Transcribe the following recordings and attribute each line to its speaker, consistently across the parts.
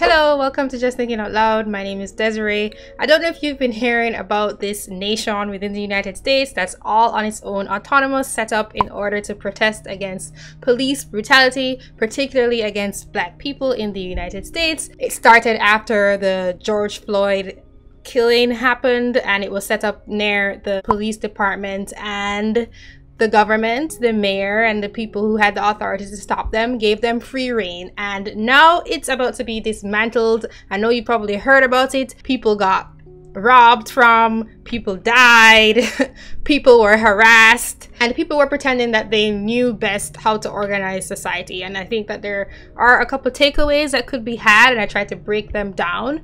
Speaker 1: Hello, welcome to Just Thinking Out Loud. My name is Desi-Rae. I don't know if you've been hearing about this nation within the United States that's all on its own autonomous setup in order to protest against police brutality, particularly against Black people in the United States. It started after the George Floyd killing happened, and it was set up near the police department, and the government, the mayor, and the people who had the authority to stop them gave them free reign. And now it's about to be dismantled. I know you probably heard about it. People got robbed from, people died, people were harassed, and people were pretending that they knew best how to organize society. And I think that there are a couple takeaways that could be had, and I tried to break them down.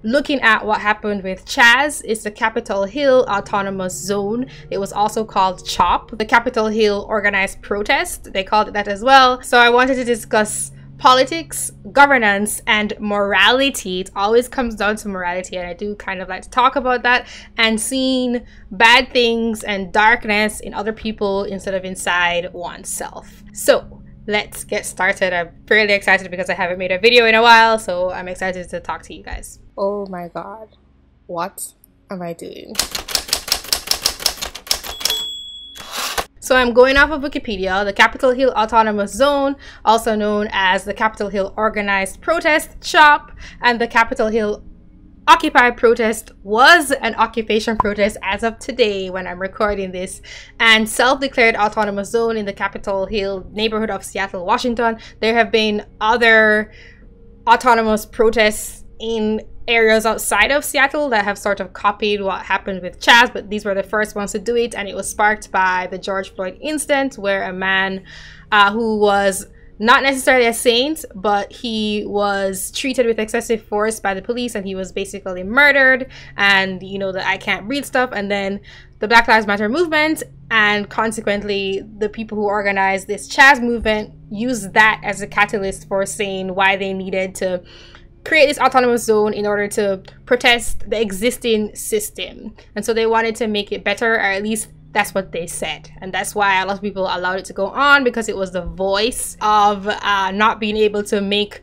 Speaker 1: Looking at what happened with CHAZ, it's the Capitol Hill Autonomous Zone. It was also called CHOP, the Capitol Hill Organized Protest. They called it that as well. So I wanted to discuss politics, governance, and morality. It always comes down to morality, and I do kind of like to talk about that, and seeing bad things and darkness in other people instead of inside oneself. So let's get started. I'm fairly excited because I haven't made a video in a while, so I'm excited to talk to you guys. Oh my god, what am I doing? So I'm going off of Wikipedia. The Capitol Hill Autonomous Zone, also known as the Capitol Hill Organized Protest, CHOP, and the Capitol Hill Occupy protest was an occupation protest as of today when I'm recording this, and self-declared autonomous zone in the Capitol Hill neighborhood of Seattle, Washington. There have been other autonomous protests in areas outside of Seattle that have sort of copied what happened with CHAZ, but these were the first ones to do it, and it was sparked by the George Floyd incident, where a man who was not necessarily a saint, but he was treated with excessive force by the police, and he was basically murdered, and you know, the I can't breathe stuff. And then the Black Lives Matter movement, and consequently the people who organized this CHAZ movement, used that as a catalyst for saying why they needed to create this autonomous zone in order to protest the existing system. And so they wanted to make it better, or at least that's what they said. And that's why a lot of people allowed it to go on, because it was the voice of not being able to make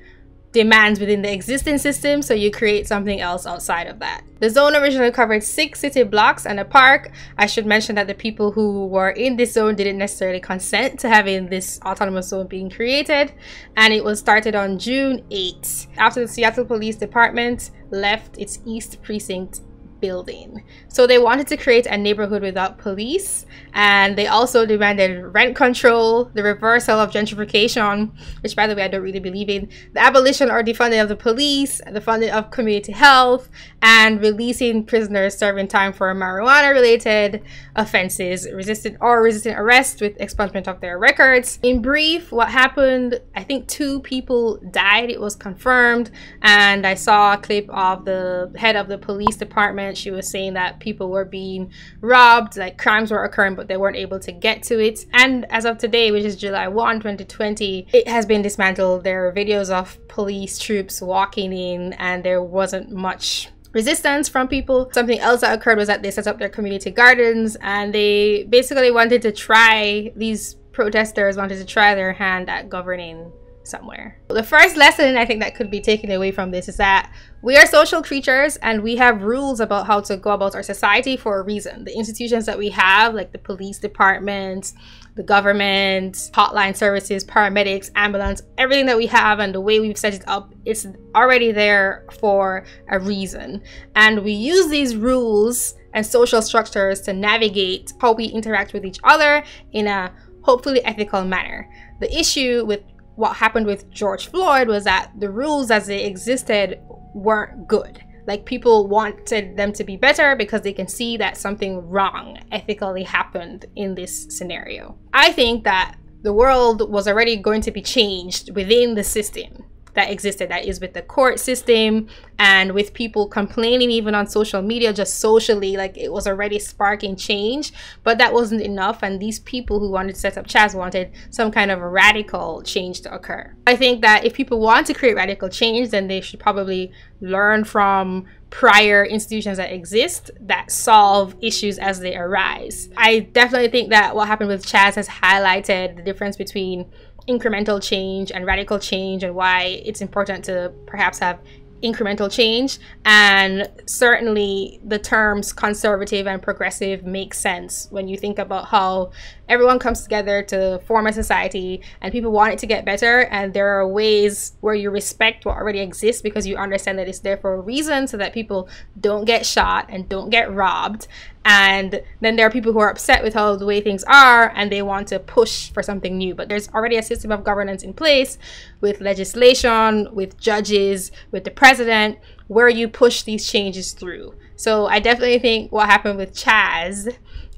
Speaker 1: demands within the existing system, so you create something else outside of that. The zone originally covered 6 city blocks and a park. I should mention that the people who were in this zone didn't necessarily consent to having this autonomous zone being created, and it was started on June 8th after the Seattle Police Department left its East Precinct building. So they wanted to create a neighborhood without police, and they also demanded rent control, the reversal of gentrification, which by the way I don't really believe in, the abolition or defunding of the police, the funding of community health, and releasing prisoners serving time for marijuana related offenses, resisting arrest with expungement of their records. In brief, what happened, I think 2 people died, it was confirmed, and I saw a clip of the head of the police department. She was saying that people were being robbed, like crimes were occurring, but they weren't able to get to it. And as of today, which is July 1, 2020, it has been dismantled. There are videos of police troops walking in, and there wasn't much resistance from people. Something else that occurred was that they set up their community gardens, and they basically wanted to try, these protesters wanted to try their hand at governing somewhere. The first lesson I think that could be taken away from this is that we are social creatures, and we have rules about how to go about our society for a reason. The institutions that we have, like the police department, the government, hotline services, paramedics, ambulance, everything that we have and the way we've set it up, it's already there for a reason. And we use these rules and social structures to navigate how we interact with each other in a hopefully ethical manner. The issue with what happened with George Floyd was that the rules as they existed weren't good. Like, people wanted them to be better because they can see that something wrong ethically happened in this scenario. I think that the world was already going to be changed within the system that existed, that is with the court system and with people complaining even on social media, just socially, like it was already sparking change. But that wasn't enough, and these people who wanted to set up CHAZ wanted some kind of a radical change to occur. I think that if people want to create radical change, then they should probably learn from prior institutions that exist that solve issues as they arise. I definitely think that what happened with CHAZ has highlighted the difference between incremental change and radical change, and why it's important to perhaps have incremental change. And certainly the terms conservative and progressive make sense when you think about how everyone comes together to form a society and people want it to get better, and there are ways where you respect what already exists because you understand that it's there for a reason, so that people don't get shot and don't get robbed. And then there are people who are upset with how the way things are and they want to push for something new, but there's already a system of governance in place with legislation, with judges, with the president, where you push these changes through. So I definitely think what happened with CHAZ,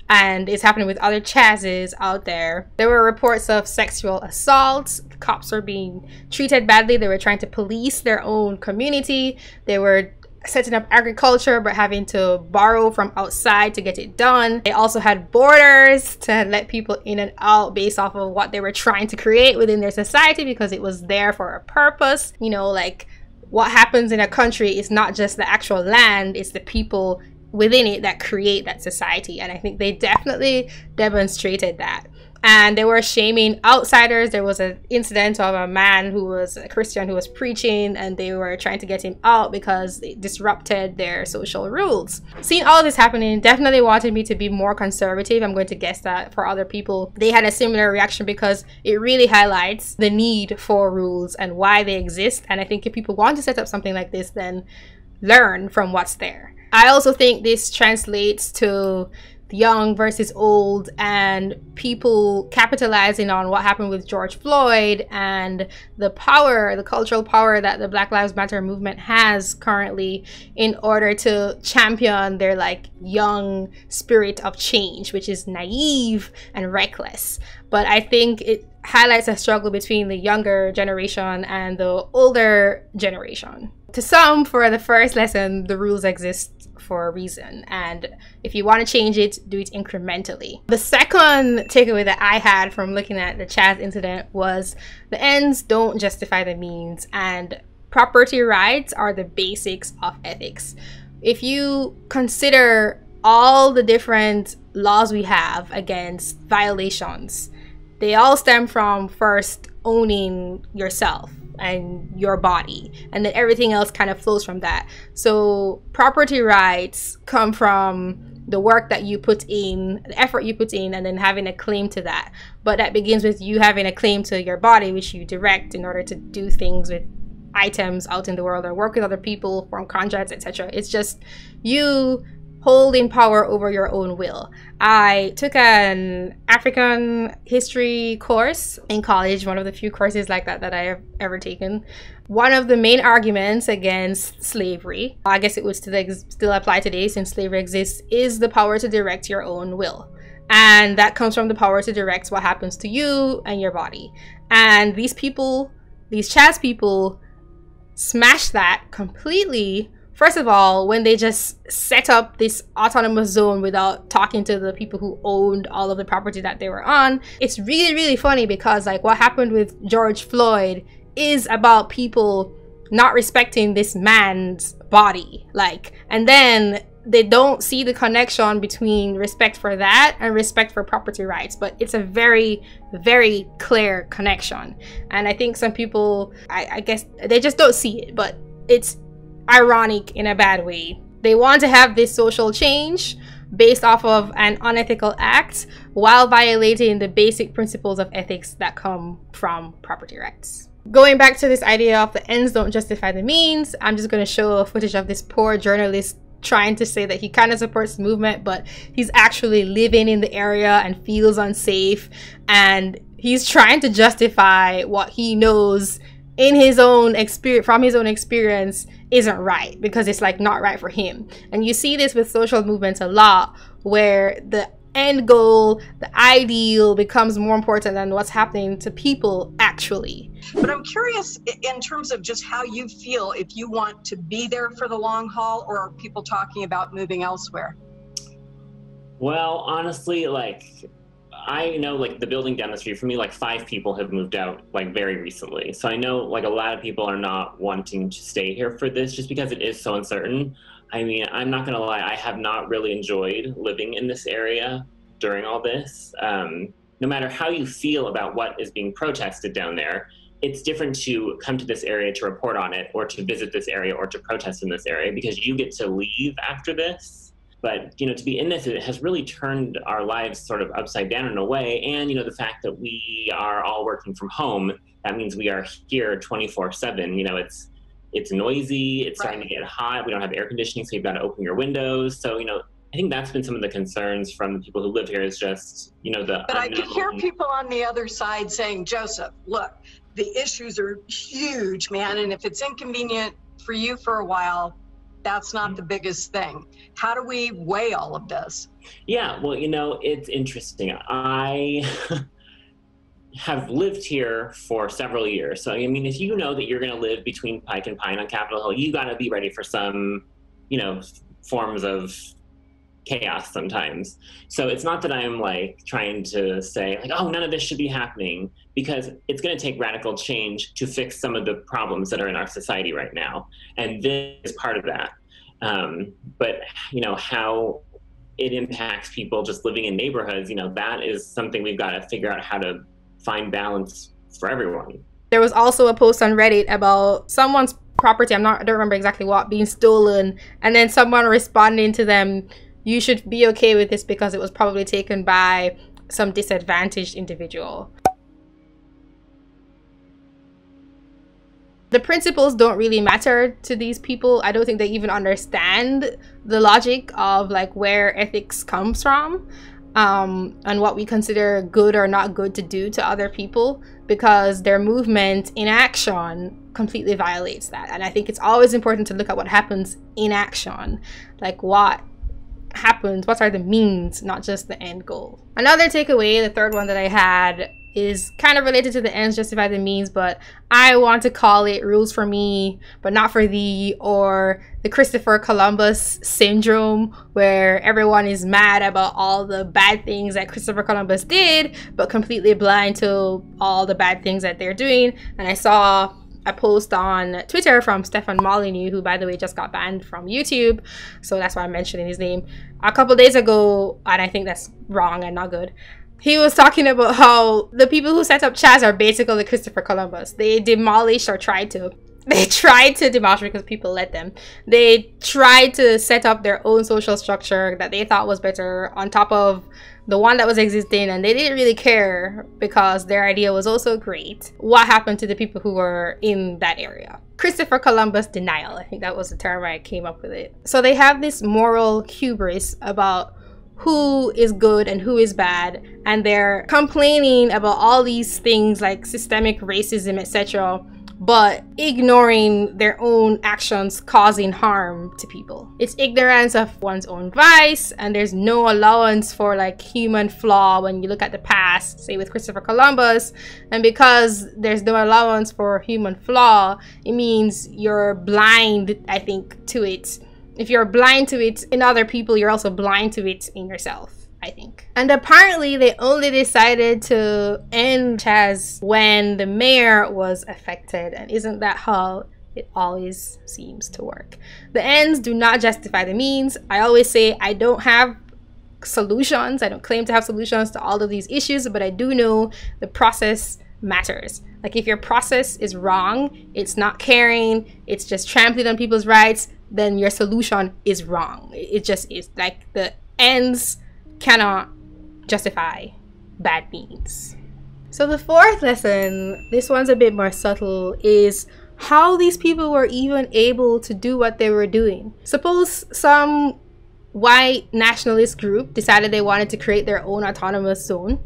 Speaker 1: and it's happening with other CHAZs out there. There were reports of sexual assaults. The cops were being treated badly. They were trying to police their own community. They were setting up agriculture but having to borrow from outside to get it done. They also had borders to let people in and out based off of what they were trying to create within their society, because it was there for a purpose. You know, like, what happens in a country is not just the actual land, it's the people within it that create that society. And I think they definitely demonstrated that. And they were shaming outsiders. There was an incident of a man who was a Christian who was preaching, and they were trying to get him out because it disrupted their social rules. Seeing all of this happening definitely wanted me to be more conservative. I'm going to guess that for other people, they had a similar reaction, because it really highlights the need for rules and why they exist. And I think if people want to set up something like this, then learn from what's there. I also think this translates to young versus old, and people capitalizing on what happened with George Floyd and the power, the cultural power that the Black Lives Matter movement has currently, in order to champion their like young spirit of change, which is naive and reckless. But I think it highlights a struggle between the younger generation and the older generation. To some, for the first lesson, the rules exist for a reason, and if you want to change it, do it incrementally. The second takeaway that I had from looking at the CHAZ incident was the ends don't justify the means, and property rights are the basics of ethics. If you consider all the different laws we have against violations, they all stem from first owning yourself and your body, and then everything else kind of flows from that. So property rights come from the work that you put in, the effort you put in, and then having a claim to that. But that begins with you having a claim to your body, which you direct in order to do things with items out in the world or work with other people, form contracts, etc. It's just you holding power over your own will. I took an African history course in college, one of the few courses like that that I have ever taken. One of the main arguments against slavery, I guess it would still apply today since slavery exists, is the power to direct your own will. And that comes from the power to direct what happens to you and your body. And these people, these CHAZ people, smash that completely. First of all, when they just set up this autonomous zone without talking to the people who owned all of the property that they were on. It's really, really funny, because like what happened with George Floyd is about people not respecting this man's body. Like, and then they don't see the connection between respect for that and respect for property rights, but it's a very, very clear connection. And I think some people, I guess they just don't see it, but it's ironic in a bad way. They want to have this social change based off of an unethical act while violating the basic principles of ethics that come from property rights. Going back to this idea of the ends don't justify the means, I'm just going to show a footage of this poor journalist trying to say that he kind of supports the movement, but he's actually living in the area and feels unsafe, and he's trying to justify what he knows in his own experience, from his own experience, isn't right, because it's like not right for him. And you see this with social movements a lot, where the end goal, the ideal, becomes more important than what's happening to people actually.
Speaker 2: But I'm curious in terms of just how you feel, if you want to be there for the long haul, or are people talking about moving elsewhere?
Speaker 3: Well, honestly, like, I know, like, the building down the street from me, like 5 people have moved out, like, very recently. So I know, like, a lot of people are not wanting to stay here for this just because it is so uncertain. I mean, I'm not gonna lie, I have not really enjoyed living in this area during all this. no matter how you feel about what is being protested down there, it's different to come to this area to report on it, or to visit this area, or to protest in this area, because you get to leave after this. But, you know, to be in this, it has really turned our lives sort of upside down in a way. And, you know, the fact that we are all working from home, that means we are here 24/7. You know, it's noisy, it's starting to get hot, we don't have air conditioning, so you've got to open your windows. So, you know, I think that's been some of the concerns from the people who live here, is just, you know, the
Speaker 2: But I can hear people on the other side saying, Joseph, look, the issues are huge, man. And if it's inconvenient for you for a while, that's not the biggest thing. How do we weigh all of this?
Speaker 3: Yeah, well, you know, it's interesting. I have lived here for several years. So, I mean, if you know that you're going to live between Pike and Pine on Capitol Hill, you got to be ready for some, you know, forms of chaos sometimes. So it's not that I'm like trying to say like, oh, none of this should be happening, because it's going to take radical change to fix some of the problems that are in our society right now. And this is part of that. But, you know, how it impacts people just living in neighborhoods, you know, that is something we've got to figure out how to find balance for everyone.
Speaker 1: There was also a post on Reddit about someone's property, I don't remember exactly what, being stolen, and then someone responding to them, you should be okay with this because it was probably taken by some disadvantaged individual. The principles don't really matter to these people. I don't think they even understand the logic of like where ethics comes from, and what we consider good or not good to do to other people, because their movement in action completely violates that. And I think it's always important to look at what happens in action, like what happens, what are the means, not just the end goal. Another takeaway, the third one that I had, is kind of related to the ends justify the means, but I want to call it rules for me but not for thee, or the Christopher Columbus syndrome, where everyone is mad about all the bad things that Christopher Columbus did but completely blind to all the bad things that they're doing. And I saw a post on Twitter from Stefan Molyneux, who by the way just got banned from YouTube, so that's why I'm mentioning his name, a couple days ago, and I think that's wrong and not good. He was talking about how the people who set up CHAZ are basically Christopher Columbus. They demolished, or tried to. They tried to demolish because people let them. They tried to set up their own social structure that they thought was better on top of the one that was existing, and they didn't really care because their idea was also great. What happened to the people who were in that area? Christopher Columbus denial, I think that was the term I came up with it. So they have this moral hubris about who is good and who is bad, and they're complaining about all these things like systemic racism, etc., but ignoring their own actions causing harm to people. It's ignorance of one's own vice, and there's no allowance for like human flaw when you look at the past, say with Christopher Columbus. And because there's no allowance for human flaw, it means you're blind, I think, to it. If you're blind to it in other people, you're also blind to it in yourself, I think. And apparently they only decided to end CHAZ when the mayor was affected, and isn't that how it always seems to work? The ends do not justify the means. I always say I don't have solutions. I don't claim to have solutions to all of these issues, but I do know the process matters. Like if your process is wrong, it's not caring, it's just trampling on people's rights, then your solution is wrong. It just is. Like the ends cannot justify bad means. So the fourth lesson, this one's a bit more subtle, is how these people were even able to do what they were doing. Suppose some white nationalist group decided they wanted to create their own autonomous zone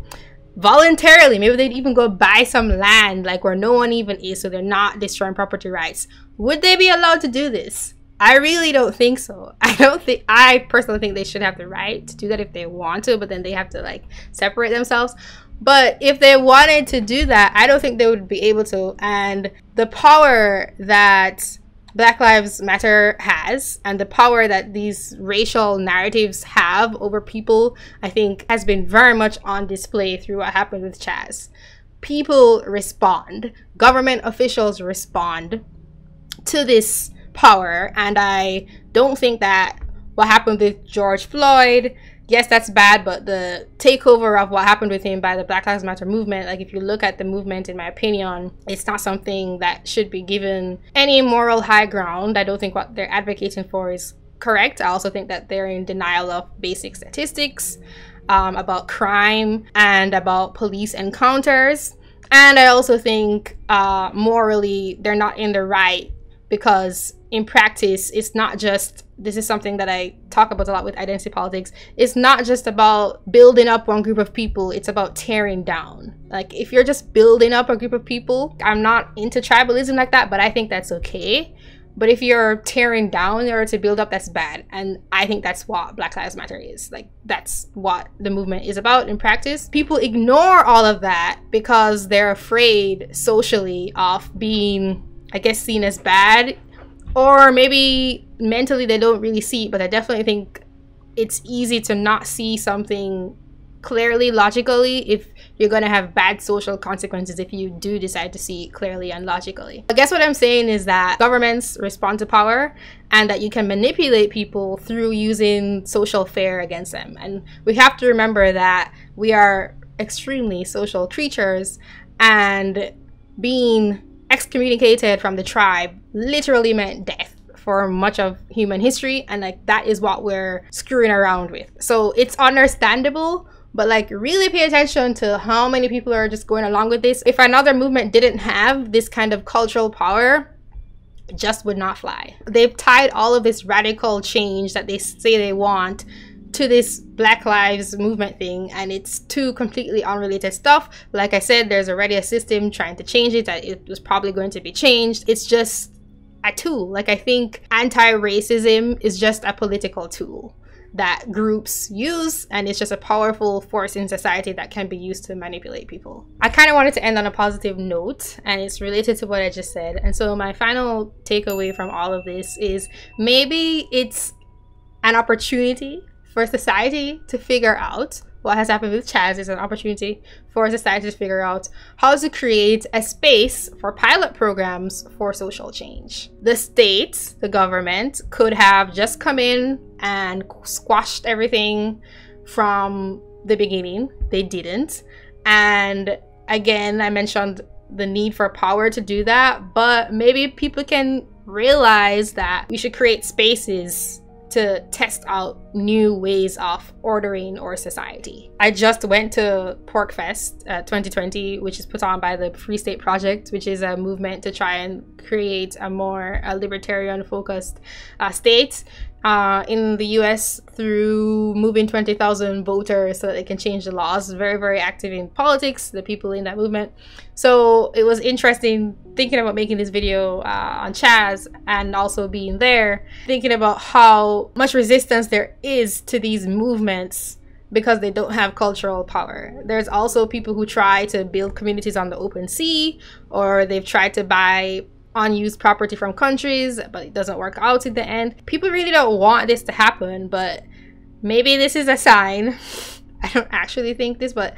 Speaker 1: voluntarily. Maybe they'd even go buy some land like where no one even is, so they're not destroying property rights. Would they be allowed to do this? I really don't think so. I personally think they should have the right to do that if they want to, but then they have to like separate themselves. But if they wanted to do that, I don't think they would be able to. And the power that Black Lives Matter has, and the power that these racial narratives have over people, I think has been very much on display through what happened with CHAZ. People respond, government officials respond to this power, and I don't think that what happened with George Floyd yes, that's bad, but the takeover of what happened with him by the Black Lives Matter movement, like if you look at the movement, in my opinion, it's not something that should be given any moral high ground. I don't think what they're advocating for is correct. I also think that they're in denial of basic statistics about crime and about police encounters. And I also think morally they're not in the right, because in practice it's not just, this is something that I talk about a lot with identity politics, it's not just about building up one group of people, it's about tearing down. Like if you're just building up a group of people, I'm not into tribalism like that, but I think that's okay. But if you're tearing down in order to build up, that's bad. And I think that's what Black Lives Matter is. Like, that's what the movement is about in practice. People ignore all of that because they're afraid socially of being, I guess, seen as bad. Or maybe mentally they don't really see it, but I definitely think it's easy to not see something clearly, logically, if you're gonna have bad social consequences if you do decide to see it clearly and logically. I guess what I'm saying is that governments respond to power and that you can manipulate people through using social fare against them. And we have to remember that we are extremely social creatures, and being excommunicated from the tribe literally meant death for much of human history, and like that is what we're screwing around with. So it's understandable, but like really pay attention to how many people are just going along with this. If another movement didn't have this kind of cultural power, it just would not fly. They've tied all of this radical change that they say they want to this Black Lives movement thing, and it's two completely unrelated stuff. Like I said, there's already a system trying to change it, that it was probably going to be changed. It's just a tool. Like I think anti-racism is just a political tool that groups use, and it's just a powerful force in society that can be used to manipulate people. I kind of wanted to end on a positive note, and it's related to what I just said. And so my final takeaway from all of this is maybe it's an opportunity for society to figure out what has happened with CHAZ. Is an opportunity for society to figure out how to create a space for pilot programs for social change. The state, the government, could have just come in and squashed everything from the beginning. They didn't. And again, I mentioned the need for power to do that, but maybe people can realize that we should create spaces to test out new ways of ordering our society. I just went to PorcFest 2020, which is put on by the Free State Project, which is a movement to try and create a more libertarian focused state in the US through moving 20,000 voters so that they can change the laws. Very, very active in politics, the people in that movement. So it was interesting thinking about making this video on CHAZ, and also being there, thinking about how much resistance there is to these movements because they don't have cultural power. There's also people who try to build communities on the open sea, or they've tried to buy unused property from countries, but it doesn't work out in the end. People really don't want this to happen, but maybe this is a sign. I don't actually think this, but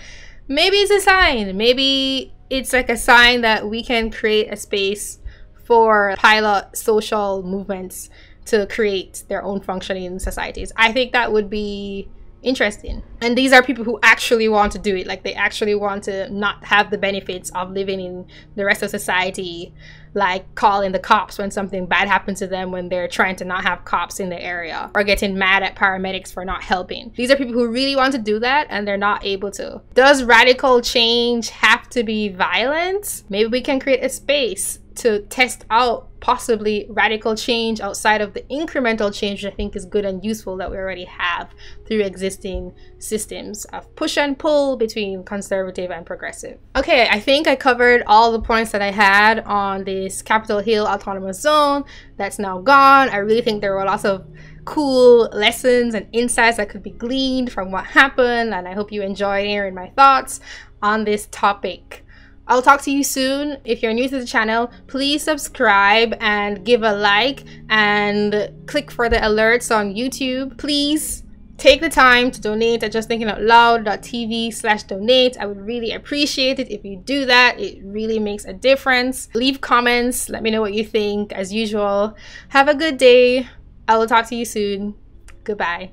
Speaker 1: maybe it's a sign. Maybe it's like a sign that we can create a space for pilot social movements to create their own functioning societies. I think that would be interesting. And these are people who actually want to do it. Like they actually want to not have the benefits of living in the rest of society, like calling the cops when something bad happens to them when they're trying to not have cops in the area, or getting mad at paramedics for not helping. These are people who really want to do that and they're not able to. Does radical change have to be violent? Maybe we can create a space to test out possibly radical change outside of the incremental change, which I think is good and useful, that we already have through existing systems of push and pull between conservative and progressive. Okay, I think I covered all the points that I had on this Capitol Hill Autonomous Zone that's now gone. I really think there were lots of cool lessons and insights that could be gleaned from what happened, and I hope you enjoyed hearing my thoughts on this topic. I'll talk to you soon. If you're new to the channel, please subscribe and give a like and click for the alerts on YouTube. Please take the time to donate at justthinkinoutloud.tv/donate. I would really appreciate it if you do that. It really makes a difference. Leave comments. Let me know what you think. As usual, have a good day. I will talk to you soon. Goodbye.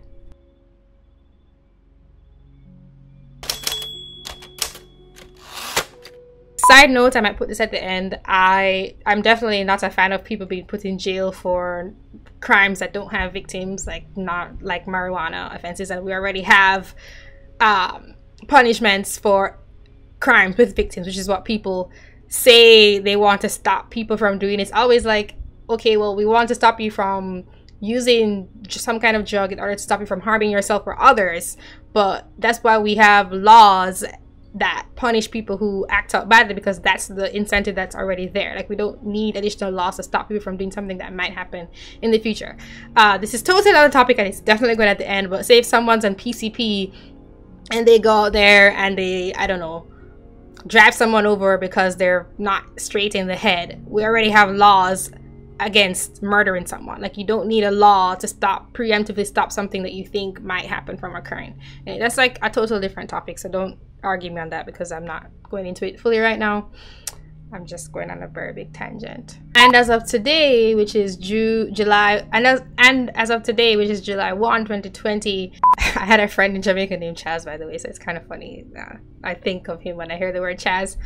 Speaker 1: Side note, I might put this at the end. I'm definitely not a fan of people being put in jail for crimes that don't have victims, not like marijuana offenses, and we already have punishments for crimes with victims, which is what people say they want to stop people from doing. It's always like, okay, well, we want to stop you from using some kind of drug in order to stop you from harming yourself or others, but that's why we have laws that punish people who act out badly, because that's the incentive that's already there. Like, we don't need additional laws to stop people from doing something that might happen in the future. This is totally another topic, and it's definitely going at the end, but say if someone's on PCP and they go out there and they, I don't know, drive someone over because they're not straight in the head, we already have laws against murdering someone. Like, you don't need a law to preemptively stop something that you think might happen from occurring. And that's like a total different topic, so don't argue me on that, because I'm not going into it fully right now. I'm just going on a very big tangent. And as of today, which is July 1, 2020, I had a friend in Jamaica named CHAZ, by the way, so it's kind of funny. I think of him when I hear the word CHAZ.